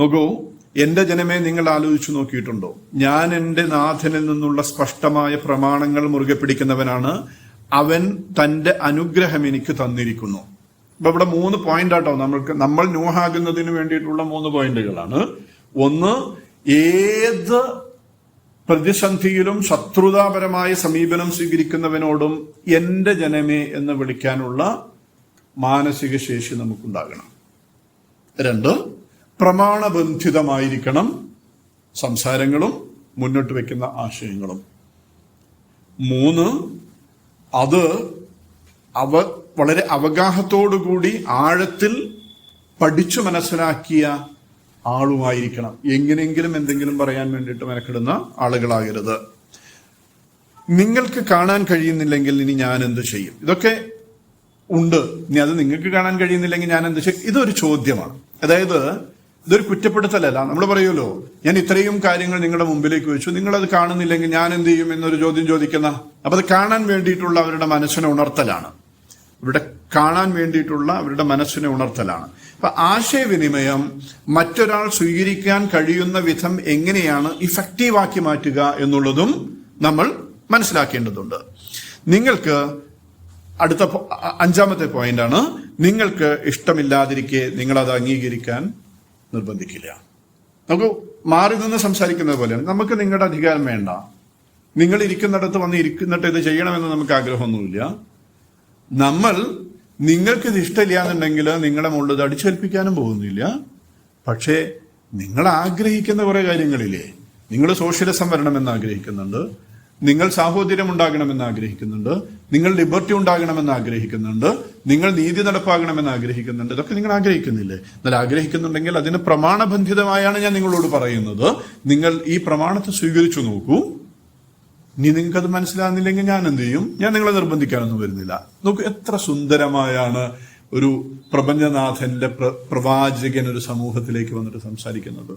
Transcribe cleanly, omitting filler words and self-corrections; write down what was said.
നോക്കൂ, എന്റെ ജനമേ, നിങ്ങൾ ആലോചിച്ചു നോക്കിയിട്ടുണ്ടോ? ഞാൻ എന്റെ നാഥനിൽ നിന്നുള്ള സ്പഷ്ടമായ പ്രമാണങ്ങൾ മുറുകെ പിടിക്കുന്നവനാണ്, അവൻ തന്റെ അനുഗ്രഹം എനിക്ക് തന്നിരിക്കുന്നു. അപ്പൊ ഇവിടെ 3 പോയിന്റ് ആട്ടോ നമ്മൾ നൂഹാകുന്നതിന് വേണ്ടിയിട്ടുള്ള 3 പോയിന്റുകളാണ്. ഒന്ന്, ഏത് പ്രതിസന്ധിയിലും ശത്രുതാപരമായ സമീപനം സ്വീകരിക്കുന്നവനോടും എന്റെ ജനമേ എന്ന് വിളിക്കാനുള്ള മാനസിക ശേഷി നമുക്കുണ്ടാകണം. 2, പ്രമാണബന്ധിതമായിരിക്കണം സംസാരങ്ങളും മുന്നോട്ട് വെക്കുന്ന ആശയങ്ങളും. 3, അത് വളരെ അവഗാഹത്തോടുകൂടി ആഴത്തിൽ പഠിച്ചു മനസ്സിലാക്കിയ ആളുമായിരിക്കണം. എങ്ങനെയെങ്കിലും എന്തെങ്കിലും പറയാൻ വേണ്ടിയിട്ട് മെനക്കെടുന്ന ആളുകളാകരുത്. നിങ്ങൾക്ക് കാണാൻ കഴിയുന്നില്ലെങ്കിൽ ഇനി ഞാൻ എന്ത് ചെയ്യും? ഇതൊക്കെ ഉണ്ട്. ഇനി അത് നിങ്ങൾക്ക് കാണാൻ കഴിയുന്നില്ലെങ്കിൽ ഞാൻ എന്ത് ചെയ്യും? ഇതൊരു ചോദ്യമാണ്. അതായത് ഇതൊരു കുറ്റപ്പെടുത്തലല്ല. നമ്മൾ പറയുമല്ലോ, ഞാൻ ഇത്രയും കാര്യങ്ങൾ നിങ്ങളുടെ മുമ്പിലേക്ക് വെച്ചു, നിങ്ങളത് കാണുന്നില്ലെങ്കിൽ ഞാൻ എന്ത് ചെയ്യും എന്നൊരു ചോദ്യം ചോദിക്കുന്ന. അപ്പൊ അത് കാണാൻ വേണ്ടിയിട്ടുള്ള അവരുടെ മനസ്സിനെ ഉണർത്തലാണ്. കാണാൻ വേണ്ടിയിട്ടുള്ള അവരുടെ മനസ്സിനെ ഉണർത്തലാണ്. അപ്പൊ ആശയവിനിമയം മറ്റൊരാൾ സ്വീകരിക്കാൻ കഴിയുന്ന വിധം എങ്ങനെയാണ് ഇഫക്റ്റീവാക്കി മാറ്റുക എന്നുള്ളതും നമ്മൾ മനസ്സിലാക്കേണ്ടതുണ്ട്. നിങ്ങൾക്ക് അടുത്ത 5ാമത്തെ പോയിന്റാണ്, നിങ്ങൾക്ക് ഇഷ്ടമില്ലാതിരിക്കെ നിങ്ങളത് അംഗീകരിക്കാൻ നിർബന്ധിക്കില്ല. നമുക്ക് മാറി നിന്ന് സംസാരിക്കുന്നത് പോലെയാണ്. നമുക്ക് നിങ്ങളുടെ അധികാരം വേണ്ട, നിങ്ങൾ ഇരിക്കുന്നിടത്ത് വന്ന് ഇരിക്കുന്നിട്ട് ഇത് ചെയ്യണമെന്ന് നമുക്ക് ആഗ്രഹമൊന്നുമില്ല. നമ്മൾ നിങ്ങൾക്കിത് ഇഷ്ടമില്ല എന്നുണ്ടെങ്കിൽ നിങ്ങളെ മുകളിൽ ഇത് അടിച്ചേൽപ്പിക്കാനും പോകുന്നില്ല. പക്ഷേ നിങ്ങൾ ആഗ്രഹിക്കുന്ന കുറെ കാര്യങ്ങളില്ലേ, നിങ്ങൾ സോഷ്യലിസം വരണമെന്ന് ആഗ്രഹിക്കുന്നുണ്ട്, നിങ്ങൾ സാഹോദര്യം ഉണ്ടാകണമെന്ന് ആഗ്രഹിക്കുന്നുണ്ട്, നിങ്ങൾ ലിബർട്ടി ഉണ്ടാകണമെന്ന് ആഗ്രഹിക്കുന്നുണ്ട്, നിങ്ങൾ നീതി നടപ്പാകണമെന്ന് ആഗ്രഹിക്കുന്നുണ്ട്. ഇതൊക്കെ നിങ്ങൾ ആഗ്രഹിക്കുന്നില്ലേ? എന്നാൽ ആഗ്രഹിക്കുന്നുണ്ടെങ്കിൽ അതിന് പ്രമാണബന്ധിതമായാണ് ഞാൻ നിങ്ങളോട് പറയുന്നത്. നിങ്ങൾ ഈ പ്രമാണത്തെ സ്വീകരിച്ചു നോക്കൂ. ഇനി നിങ്ങൾക്കത് മനസ്സിലാകുന്നില്ലെങ്കിൽ ഞാൻ എന്ത് ചെയ്യും? ഞാൻ നിങ്ങളെ നിർബന്ധിക്കാനൊന്നും വരുന്നില്ല. നോക്കൂ, എത്ര സുന്ദരമായാണ് ഒരു പ്രപഞ്ചനാഥന്റെ പ്രവാചകൻ ഒരു സമൂഹത്തിലേക്ക് വന്നിട്ട് സംസാരിക്കുന്നത്.